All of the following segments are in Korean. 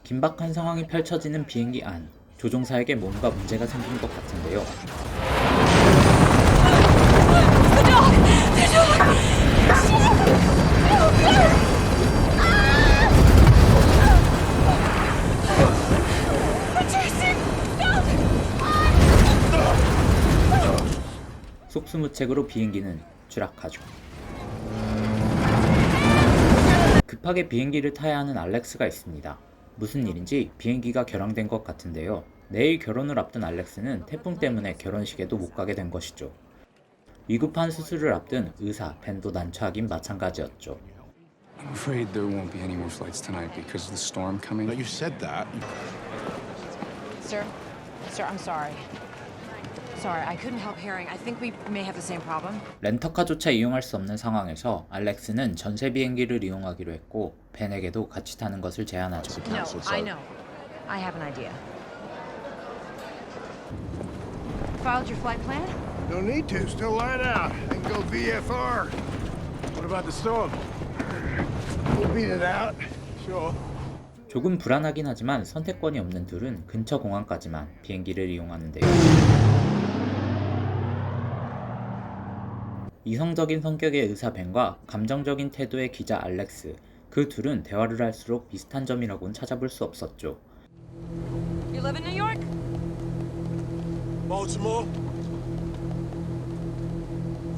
긴박한 상황이 펼쳐지는 비행기 안. 조종사에게 뭔가 문제가 생긴 것 같은데요. 속수무책으로 비행기는 추락하죠. 급하게 비행기를 타야 하는 알렉스가 있습니다. 무슨 일인지 비행기가 결항된 것 같은데요. 내일 결혼을 앞둔 알렉스는 태풍 때문에 결혼식에도 못 가게 된 것이죠. 위급한 수술을 앞둔 의사 벤도 난처하긴 마찬가지였죠. I'm afraid there won't be any more flights tonight because of the storm coming. But you said that. Sir, I'm sorry. Sorry, I couldn't help hearing. I think we may have the same problem. 렌터카조차 이용할 수 없는 상황에서 알렉스는 전세 비행기를 이용하기로 했고 벤에게도 같이 타는 것을 제안하죠. No, I know. I have an idea. Filed your flight plan? No need to. Still line out. Then go VFR. What about the storm? We'll beat it out. Sure. 조금 불안하긴 하지만 선택권이 없는 둘은 근처 공항까지만 비행기를 이용하는데요. 이성적인 성격의 의사 벤과 감정적인 태도의 기자 알렉스, 그 둘은 대화를 할수록 비슷한 점이라고는 찾아볼 수 없었죠. You live in New York? Baltimore.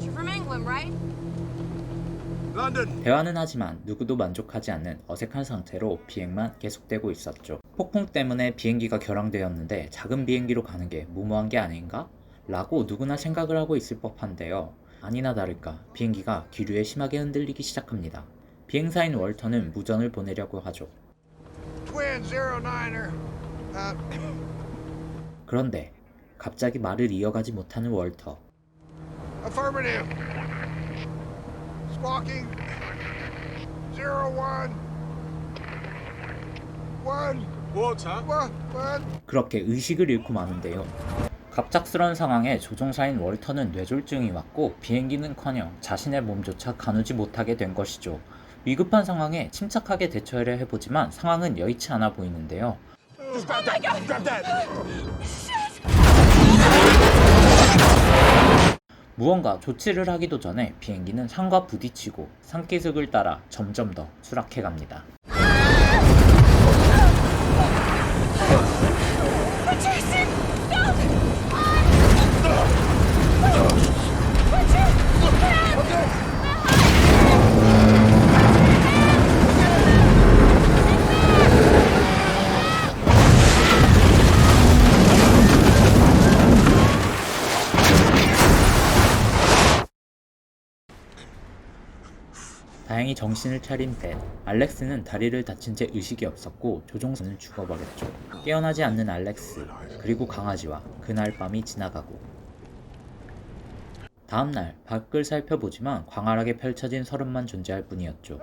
You're from England, right? London. 대화는 하지만 누구도 만족하지 않는 어색한 상태로 비행만 계속되고 있었죠. 폭풍 때문에 비행기가 결항되었는데 작은 비행기로 가는 게 무모한 게 아닌가? 라고 누구나 생각을 하고 있을 법한데요. 아니나 다를까 비행기가 기류에 심하게 흔들리기 시작합니다. 비행사인 월터는 무전을 보내려고 하죠. Twin 09er. 그런데 갑자기 말을 이어가지 못하는 월터. Affirmative. Squawking. 01. 1. Water. What? 그렇게 의식을 잃고 마는데요. 갑작스러운 상황에 조종사인 월터는 뇌졸중이 왔고 비행기는커녕 자신의 몸조차 가누지 못하게 된 것이죠. 위급한 상황에 침착하게 대처하려 해보지만 상황은 여의치 않아 보이는데요. 무언가 조치를 하기도 전에 비행기는 산과 부딪히고 산기슭을 따라 점점 더 추락해갑니다. 다행히 정신을 차린 벤, 알렉스는 다리를 다친 채 의식이 없었고 조종사는 죽어버렸죠. 깨어나지 않는 알렉스, 그리고 강아지와 그날 밤이 지나가고 다음날 밖을 살펴보지만 광활하게 펼쳐진 서름만 존재할 뿐이었죠.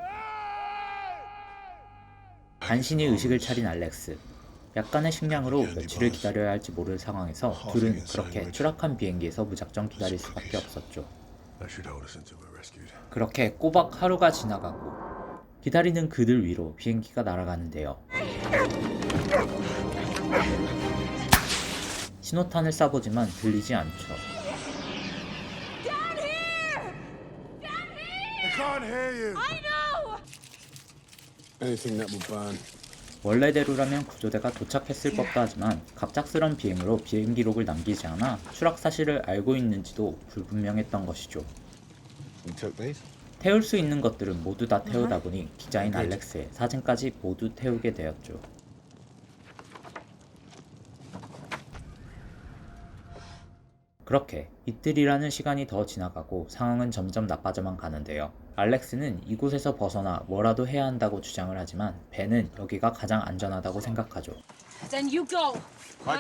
간신히 의식을 차린 알렉스, 약간의 식량으로 며칠을 기다려야 할지 모를 상황에서 둘은 그렇게 추락한 비행기에서 무작정 기다릴 수밖에 없었죠. 그렇게 꼬박 하루가 지나가고 기다리는 그들 위로 비행기가 날아가는데요. 신호탄을 쏴보지만 들리지 않죠. I can't hear you. Anything that will burn. 원래대로라면 구조대가 도착했을 법도 하지만 갑작스런 비행으로 비행기록을 남기지 않아 추락 사실을 알고 있는지도 불분명했던 것이죠. You took these? 태울 수 있는 것들은 모두 다 태우다 보니 기자인 알렉스의 사진까지 모두 태우게 되었죠. 그렇게 이틀이라는 시간이 더 지나가고 상황은 점점 나빠져만 가는데요. 알렉스는 이곳에서 벗어나 뭐라도 해야 한다고 주장을 하지만 벤은 여기가 가장 안전하다고 생각하죠. Then you go. I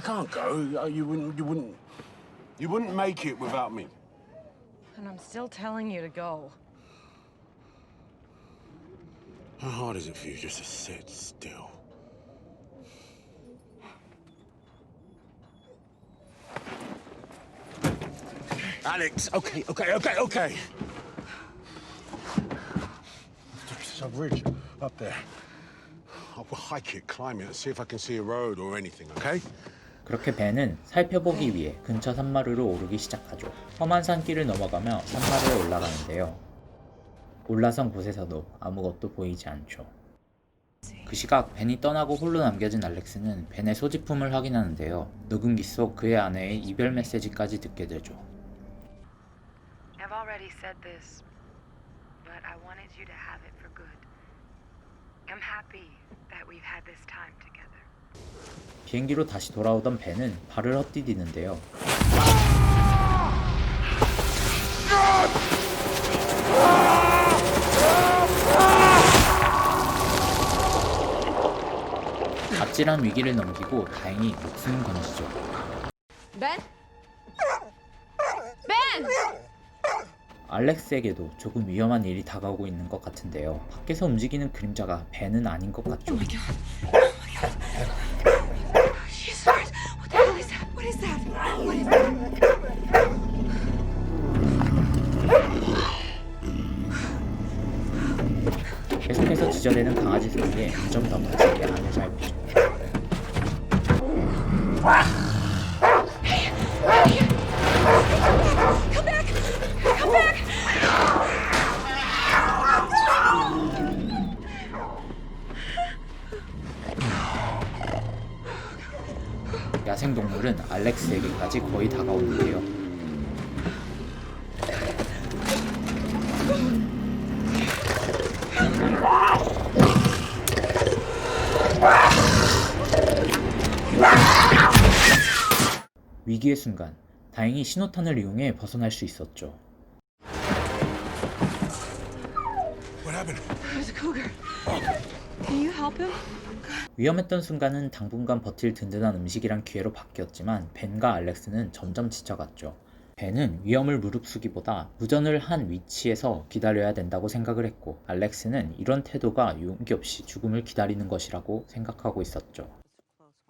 can't go. You wouldn't make it without me. And I'm still telling you to go. How hard is it for you just to sit still? Alex, okay. There's a ridge up there. I'll hike it, climb it, see if I can see a road or anything, okay? 그렇게 벤은 살펴보기 위해 근처 산마루로 오르기 시작하죠. 험한 산길을 넘어가며 산마루에 올라가는데요. 올라선 곳에서도 아무것도 보이지 않죠. 그 시각 벤이 떠나고 홀로 남겨진 알렉스는 벤의 소지품을 확인하는데요. 녹음기 속 그의 아내의 이별 메시지까지 듣게 되죠. I've already said this, but I wanted you to have it for good. I'm happy that we've had this time together. 비행기로 다시 돌아오던 벤은 발을 헛디디는데요. 아찔한 위기를 넘기고 다행히 목숨은 건지죠. Ben? Ben! 알렉스에게도 조금 위험한 일이 다가오고 있는 것 같은데요. 밖에서 움직이는 그림자가 벤은 아닌 것 같죠. Oh my god. Oh my god. She's hurt. What the hell is that? What is that? What is that? 계속해서 지저대는 강아지 소리에 점점 더 가지게 안을 잘 보죠. Come back! Come back! 야생동물은 알렉스에게까지 거의 다가오는데요. 위기의 순간, 다행히 신호탄을 이용해 벗어날 수 있었죠. What happened? There's a cougar. Can you help him? 위험했던 순간은 당분간 버틸 든든한 음식이란 기회로 바뀌었지만 벤과 알렉스는 점점 지쳐갔죠. 벤은 위험을 무릅쓰기보다 무전을 한 위치에서 기다려야 된다고 생각을 했고, 알렉스는 이런 태도가 용기 없이 죽음을 기다리는 것이라고 생각하고 있었죠.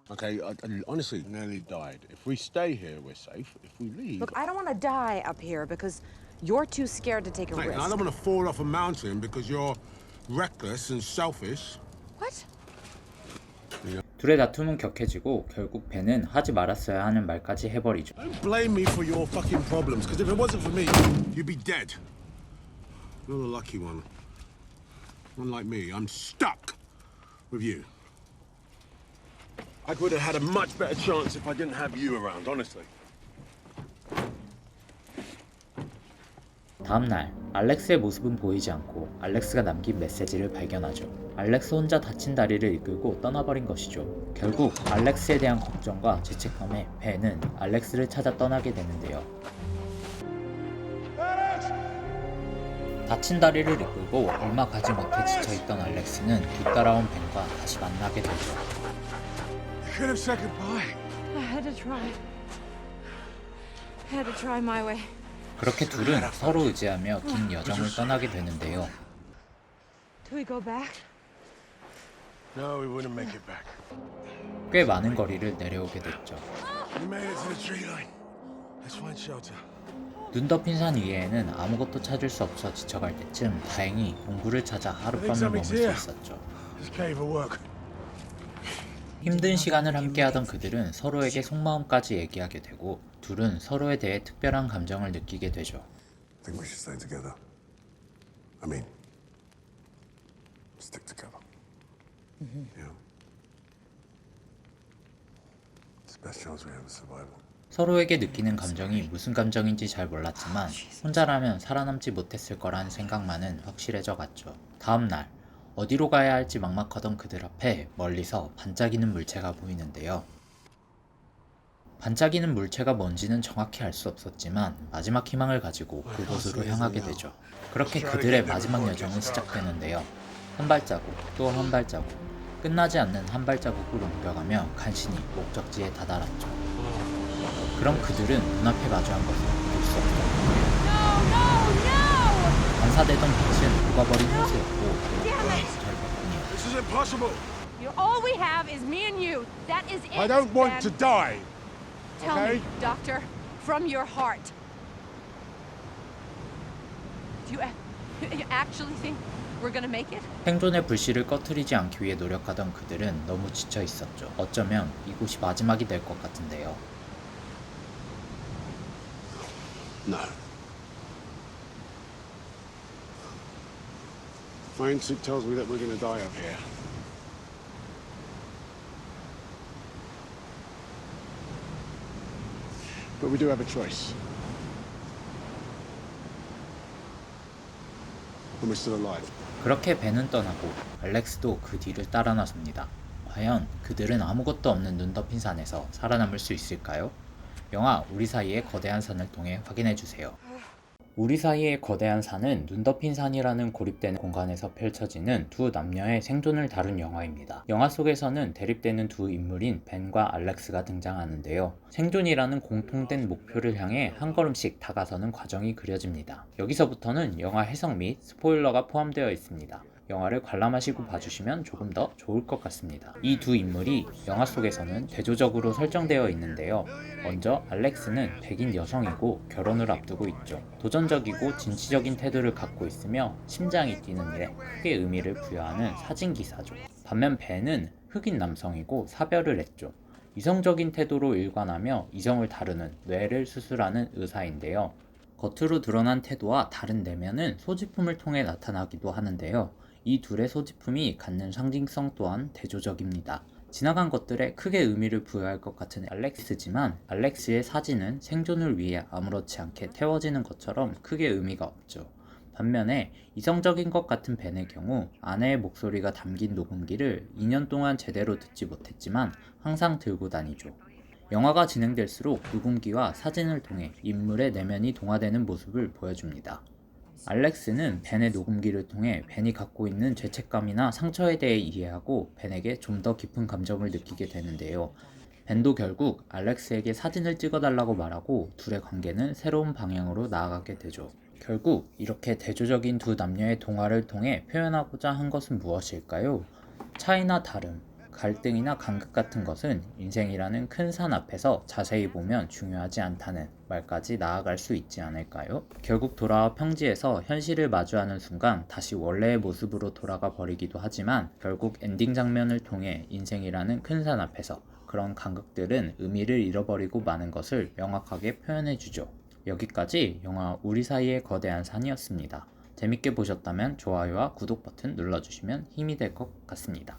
Okay, I honestly nearly died. If we stay here, we're safe. If we leave... Look, I don't want to die up here because you're too scared to take a Mate, risk. I don't want to fall off a mountain because you're reckless and selfish. What? 둘의 다툼은 격해지고 결국 벤은 하지 말았어야 하는 말까지 해버리죠. Don't blame me for your fucking problems, because if it wasn't for me, you'd be dead. You're the lucky one. Unlike me, I'm stuck with you. I would have had a much better chance if I didn't have you around, honestly. 다음날 알렉스의 모습은 보이지 않고 알렉스가 남긴 메시지를 발견하죠. 알렉스 혼자 다친 다리를 이끌고 떠나버린 것이죠. 결국 알렉스에 대한 걱정과 죄책감에 벤은 알렉스를 찾아 떠나게 되는데요. 다친 다리를 이끌고 얼마 가지 못해 지쳐있던 알렉스는 뒤따라온 벤과 다시 만나게 되죠. You could have said goodbye. I had to try. I had to try my way. 그렇게 둘은 서로 의지하며 긴 여정을 떠나게 되는데요. Do we go back? No, we wouldn't make it back. 꽤 많은 거리를 내려오게 됐죠. We made it to the tree line. Let's find shelter. 눈 덮인 산 위에는 아무것도 찾을 수 없어 지쳐갈 때쯤 다행히 동굴을 찾아 하룻밤을 머물 수 있었죠. This cave will work. 힘든 시간을 함께하던 그들은 서로에게 속마음까지 얘기하게 되고 둘은 서로에 대해 특별한 감정을 느끼게 되죠. I think we should stay together. I mean, stick together. Yeah. It's the best chance we have of survival. 서로에게 느끼는 감정이 무슨 감정인지 잘 몰랐지만 혼자라면 살아남지 못했을 거란 생각만은 확실해져 갔죠. 다음 날 어디로 가야 할지 막막하던 그들 앞에 멀리서 반짝이는 물체가 보이는데요. 반짝이는 물체가 뭔지는 정확히 알 수 없었지만 마지막 희망을 가지고 그곳으로 향하게 되죠. 그렇게 그들의 마지막 여정은 시작되는데요. 한 발자국 또 한 발자국, 끝나지 않는 한 발자국을 옮겨가며 간신히 목적지에 다다랐죠. 그럼 그들은 눈앞에 마주한 것을 볼 수 없었고 반사되던 빛은 녹아버린 호수였고 절벽뿐이었죠. This is impossible. All we have is me and you. That is it. I don't want to Ben. die. Tell okay? me, Doctor, from your heart. Do you actually think We're gonna make it? 생존의 불씨를 꺼트리지 않기 위해 노력하던 그들은 너무 지쳐 있었죠. 어쩌면 이곳이 마지막이 될 것 같은데요. No. My instinct tells me that we're gonna die up here. But we do have a choice. And we're still alive. 그렇게 벤은 떠나고 알렉스도 그 뒤를 따라 나섭니다. 과연 그들은 아무것도 없는 눈 덮인 산에서 살아남을 수 있을까요? 영화 우리 사이의 거대한 산을 통해 확인해주세요. 우리 사이의 거대한 산은 눈 덮인 산이라는 고립된 공간에서 펼쳐지는 두 남녀의 생존을 다룬 영화입니다. 영화 속에서는 대립되는 두 인물인 벤과 알렉스가 등장하는데요. 생존이라는 공통된 목표를 향해 한 걸음씩 다가서는 과정이 그려집니다. 여기서부터는 영화 해석 및 스포일러가 포함되어 있습니다. 영화를 관람하시고 봐주시면 조금 더 좋을 것 같습니다. 이 두 인물이 영화 속에서는 대조적으로 설정되어 있는데요. 먼저 알렉스는 백인 여성이고 결혼을 앞두고 있죠. 도전적이고 진취적인 태도를 갖고 있으며 심장이 뛰는 일에 크게 의미를 부여하는 사진기사죠. 반면 벤은 흑인 남성이고 사별을 했죠. 이성적인 태도로 일관하며 이성을 다루는 뇌를 수술하는 의사인데요. 겉으로 드러난 태도와 다른 내면은 소지품을 통해 나타나기도 하는데요. 이 둘의 소지품이 갖는 상징성 또한 대조적입니다. 지나간 것들에 크게 의미를 부여할 것 같은 알렉스지만 알렉스의 사진은 생존을 위해 아무렇지 않게 태워지는 것처럼 크게 의미가 없죠. 반면에 이성적인 것 같은 벤의 경우 아내의 목소리가 담긴 녹음기를 2년 동안 제대로 듣지 못했지만 항상 들고 다니죠. 영화가 진행될수록 녹음기와 사진을 통해 인물의 내면이 동화되는 모습을 보여줍니다. 알렉스는 벤의 녹음기를 통해 벤이 갖고 있는 죄책감이나 상처에 대해 이해하고 벤에게 좀 더 깊은 감정을 느끼게 되는데요. 벤도 결국 알렉스에게 사진을 찍어달라고 말하고 둘의 관계는 새로운 방향으로 나아가게 되죠. 결국 이렇게 대조적인 두 남녀의 동화를 통해 표현하고자 한 것은 무엇일까요? 차이나 다름, 갈등이나 간극 같은 것은 인생이라는 큰 산 앞에서 자세히 보면 중요하지 않다는 말까지 나아갈 수 있지 않을까요? 결국 돌아와 평지에서 현실을 마주하는 순간 다시 원래의 모습으로 돌아가 버리기도 하지만 결국 엔딩 장면을 통해 인생이라는 큰 산 앞에서 그런 간극들은 의미를 잃어버리고 마는 것을 명확하게 표현해주죠. 여기까지 영화 우리 사이의 거대한 산이었습니다. 재밌게 보셨다면 좋아요와 구독 버튼 눌러주시면 힘이 될 것 같습니다.